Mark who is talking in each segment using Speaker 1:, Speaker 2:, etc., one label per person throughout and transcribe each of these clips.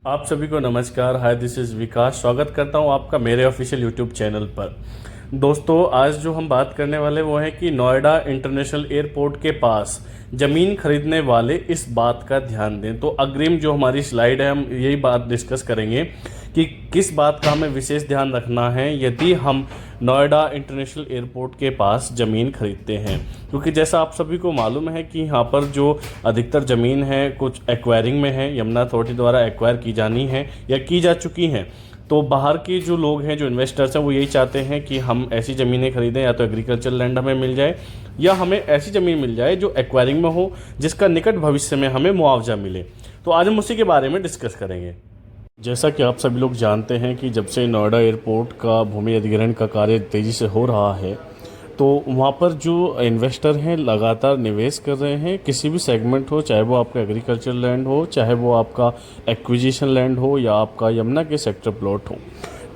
Speaker 1: आप सभी को नमस्कार। हाय, दिस इज़ विकास। स्वागत करता हूं आपका मेरे ऑफिशियल यूट्यूब चैनल पर। दोस्तों, आज जो हम बात करने वाले वो है कि नोएडा इंटरनेशनल एयरपोर्ट के पास ज़मीन खरीदने वाले इस बात का ध्यान दें। तो अग्रिम जो हमारी स्लाइड है, हम यही बात डिस्कस करेंगे कि किस बात का हमें विशेष ध्यान रखना है यदि हम नोएडा इंटरनेशनल एयरपोर्ट के पास ज़मीन खरीदते हैं। क्योंकि जैसा आप सभी को मालूम है कि यहाँ पर जो अधिकतर ज़मीन है कुछ एक्वायरिंग में है, यमुना अथॉरिटी द्वारा एक्वायर की जानी है या की जा चुकी हैं। तो बाहर के जो लोग हैं, जो इन्वेस्टर्स हैं, वो यही चाहते हैं कि हम ऐसी ज़मीनें खरीदें, या तो एग्रीकल्चर लैंड हमें मिल जाए या हमें ऐसी ज़मीन मिल जाए जो एक्वायरिंग में हो, जिसका निकट भविष्य में हमें मुआवजा मिले। तो आज हम उसी के बारे में डिस्कस करेंगे। जैसा कि आप सभी लोग जानते हैं कि जब से नोएडा एयरपोर्ट का भूमि अधिग्रहण का कार्य तेज़ी से हो रहा है, तो वहाँ पर जो इन्वेस्टर हैं लगातार निवेश कर रहे हैं। किसी भी सेगमेंट हो, चाहे वो आपका एग्रीकल्चर लैंड हो, चाहे वो आपका एक्विजिशन लैंड हो या आपका यमुना के सेक्टर प्लॉट हो।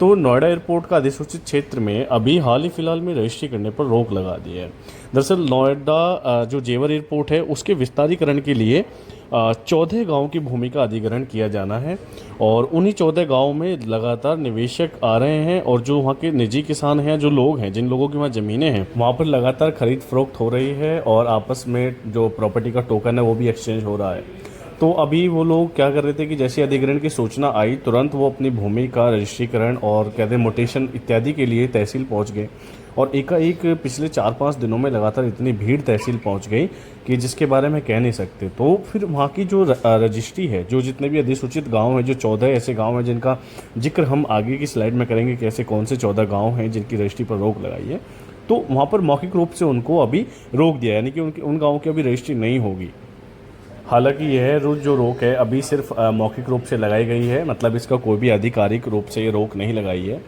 Speaker 1: तो नोएडा एयरपोर्ट का अधिसूचित क्षेत्र में अभी हाल ही फिलहाल में रजिस्ट्री करने पर रोक लगा दी है। दरअसल नोएडा जो जेवर एयरपोर्ट है उसके विस्तारीकरण के लिए 14 गाँव की भूमि का अधिग्रहण किया जाना है, और उन्हीं 14 गाँव में लगातार निवेशक आ रहे हैं, और जो वहाँ के निजी किसान हैं, जो लोग हैं, जिन लोगों की वहाँ ज़मीनें हैं, वहाँ पर लगातार खरीद फरोख्त हो रही है, और आपस में जो प्रॉपर्टी का टोकन है वो भी एक्सचेंज हो रहा है। तो अभी वो लोग क्या कर रहे थे कि जैसे अधिग्रहण की सूचना आई, तुरंत वो अपनी भूमि का रजिस्ट्रीकरण और कहते हैं मोटेशन इत्यादि के लिए तहसील पहुंच गए, और एकाएक पिछले 4-5 दिनों में लगातार इतनी भीड़ तहसील पहुंच गई कि जिसके बारे में कह नहीं सकते। तो फिर वहाँ की जो रजिस्ट्री है, जो जितने भी अधिसूचित गांव हैं, जो 14 ऐसे गांव हैं जिनका जिक्र हम आगे की स्लाइड में करेंगे कि ऐसे कौन से 14 गाँव हैं जिनकी रजिस्ट्री पर रोक लगाई है, तो वहाँ पर मौखिक रूप से उनको अभी रोक दिया, यानी कि उन गाँव की अभी रजिस्ट्री नहीं होगी। हालांकि यह जो रोक है अभी सिर्फ मौखिक रूप से लगाई गई है, मतलब इसका कोई भी आधिकारिक रूप से ये रोक नहीं लगाई है।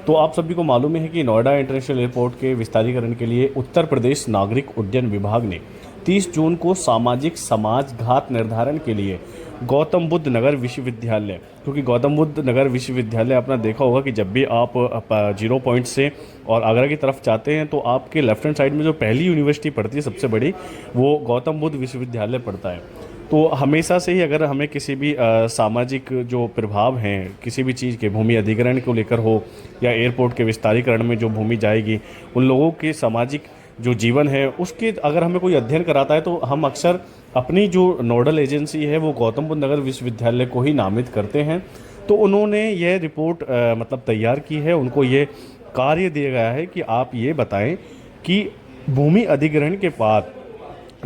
Speaker 1: तो आप सभी को मालूम है कि नोएडा इंटरनेशनल एयरपोर्ट के विस्तारीकरण के लिए उत्तर प्रदेश नागरिक उड्डयन विभाग ने 30 जून को सामाजिक समाज घात निर्धारण के लिए गौतम बुद्ध नगर विश्वविद्यालय, क्योंकि गौतम बुद्ध नगर विश्वविद्यालय आपने देखा होगा कि जब भी आप 0 पॉइंट से और आगरा की तरफ जाते हैं तो आपके लेफ्ट हैंड साइड में जो पहली यूनिवर्सिटी पड़ती है सबसे बड़ी, वो गौतम बुद्ध विश्वविद्यालय पड़ता है। तो हमेशा से ही अगर हमें किसी भी सामाजिक जो प्रभाव हैं किसी भी चीज़ के, भूमि अधिग्रहण को लेकर हो या एयरपोर्ट के विस्तारीकरण में जो भूमि जाएगी, उन लोगों के सामाजिक जो जीवन है उसके अगर हमें कोई अध्ययन कराता है, तो हम अक्सर अपनी जो नोडल एजेंसी है वो गौतम बुद्ध नगर विश्वविद्यालय को ही नामित करते हैं। तो उन्होंने यह रिपोर्ट मतलब तैयार की है, उनको ये कार्य दिया गया है कि आप ये बताएं कि भूमि अधिग्रहण के बाद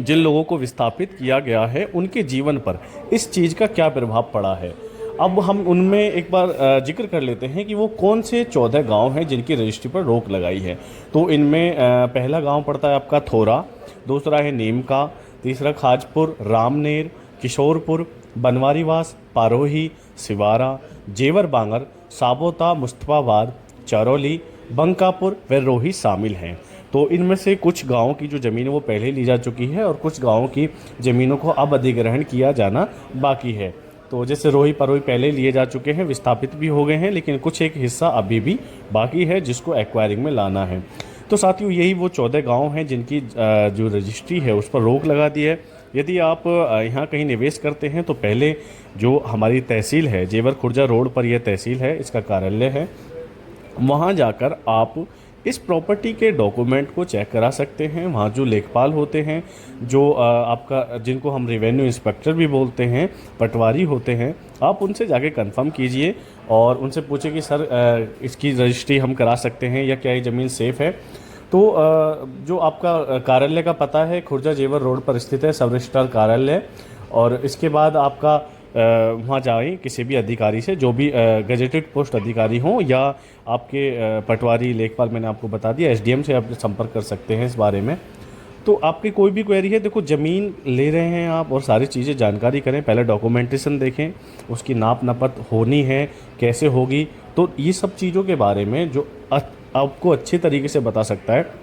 Speaker 1: जिन लोगों को विस्थापित किया गया है उनके जीवन पर इस चीज़ का क्या प्रभाव पड़ा है। अब हम उनमें एक बार जिक्र कर लेते हैं कि वो कौन से 14 गांव हैं जिनकी रजिस्ट्री पर रोक लगाई है। तो इनमें पहला गांव पड़ता है आपका थोरा, दूसरा है नीमका, तीसरा खाजपुर, रामनेर, किशोरपुर, बनवारीवास, पारोही, सिवारा, जेवर बांगर, साबोता, मुस्तफाबाद, चरौली, बंकापुर व रोही शामिल हैं। तो इनमें से कुछ गाँवों की जो ज़मीन है वो पहले ली जा चुकी है, और कुछ गाँवों की ज़मीनों को अब अधिग्रहण किया जाना बाकी है। तो जैसे रोही परोही पहले लिए जा चुके हैं, विस्थापित भी हो गए हैं, लेकिन कुछ एक हिस्सा अभी भी बाकी है जिसको एक्वायरिंग में लाना है। तो साथियों, यही वो 14 गाँव हैं जिनकी जो रजिस्ट्री है उस पर रोक लगा दी है। यदि आप यहाँ कहीं निवेश करते हैं तो पहले जो हमारी तहसील है, जेवर खुर्जा रोड पर यह तहसील है, इसका कार्यालय है, वहाँ जाकर आप इस प्रॉपर्टी के डॉक्यूमेंट को चेक करा सकते हैं। वहाँ जो लेखपाल होते हैं, जो आपका जिनको हम रेवेन्यू इंस्पेक्टर भी बोलते हैं, पटवारी होते हैं, आप उनसे जाके कंफर्म कीजिए और उनसे पूछें कि सर इसकी रजिस्ट्री हम करा सकते हैं या क्या ये ज़मीन सेफ़ है। तो जो आपका कार्यालय का पता है खुर्जा जेवर रोड पर स्थित है, सब रजिस्ट्रार कार्यालय। और इसके बाद आपका वहाँ जाएं किसी भी अधिकारी से, जो भी गजेटेड पोस्ट अधिकारी हों या आपके पटवारी, लेखपाल, मैंने आपको बता दिया, एसडीएम से आप संपर्क कर सकते हैं इस बारे में। तो आपकी कोई भी क्वेरी है, देखो ज़मीन ले रहे हैं आप और सारी चीज़ें जानकारी करें, पहले डॉक्यूमेंटेशन देखें, उसकी नाप नपत होनी है, कैसे होगी। तो ये सब चीज़ों के बारे में जो आपको अच्छे तरीके से बता सकता है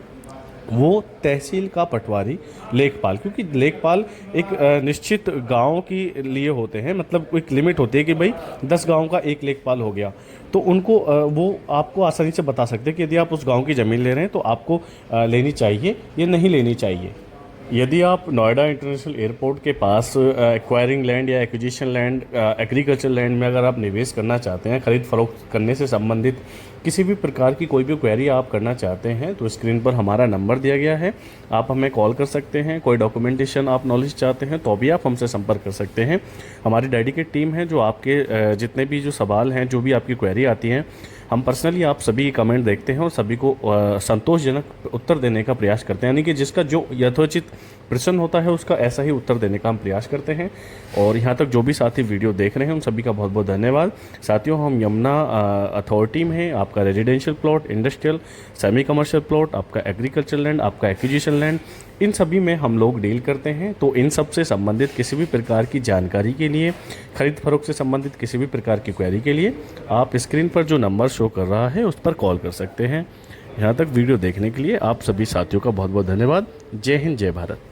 Speaker 1: वो तहसील का पटवारी, लेखपाल। क्योंकि लेखपाल एक निश्चित गांव के लिए होते हैं, मतलब एक लिमिट होती है कि भाई 10 गांव का एक लेखपाल हो गया, तो उनको वो आपको आसानी से बता सकते हैं कि यदि आप उस गांव की ज़मीन ले रहे हैं तो आपको लेनी चाहिए या नहीं लेनी चाहिए। यदि आप नोएडा इंटरनेशनल एयरपोर्ट के पास एक्वायरिंग लैंड या एक्विजिशन लैंड, एग्रीकल्चर लैंड में अगर आप निवेश करना चाहते हैं, ख़रीद फरोख्त करने से संबंधित किसी भी प्रकार की कोई भी क्वेरी आप करना चाहते हैं, तो स्क्रीन पर हमारा नंबर दिया गया है, आप हमें कॉल कर सकते हैं। कोई डॉक्यूमेंटेशन आप नॉलेज चाहते हैं तो भी आप हमसे संपर्क कर सकते हैं। हमारी डेडिकेट टीम है जो आपके जितने भी जो सवाल हैं, जो भी आपकी क्वेरी आती हैं, हम पर्सनली आप सभी कमेंट देखते हैं और सभी को संतोषजनक उत्तर देने का प्रयास करते हैं। यानी कि जिसका जो यथोचित प्रश्न होता है उसका ऐसा ही उत्तर देने का हम प्रयास करते हैं। और यहाँ तक जो भी साथी वीडियो देख रहे हैं उन सभी का बहुत बहुत धन्यवाद। साथियों, हम यमुना अथॉरिटी में हैं। आपका residential plot, industrial, semi commercial plot, आपका एग्रीकल्चर लैंड, आपका एक्विजिशन लैंड, इन सभी में हम लोग डील करते हैं। तो इन सब से संबंधित किसी भी प्रकार की जानकारी के लिए, खरीद फरोख्त से संबंधित किसी भी प्रकार की क्वेरी के लिए आप स्क्रीन पर जो नंबर शो कर रहा है उस पर कॉल कर सकते हैं। यहाँ तक वीडियो देखने के लिए आप सभी साथियों का बहुत बहुत धन्यवाद। जय हिंद, जय भारत।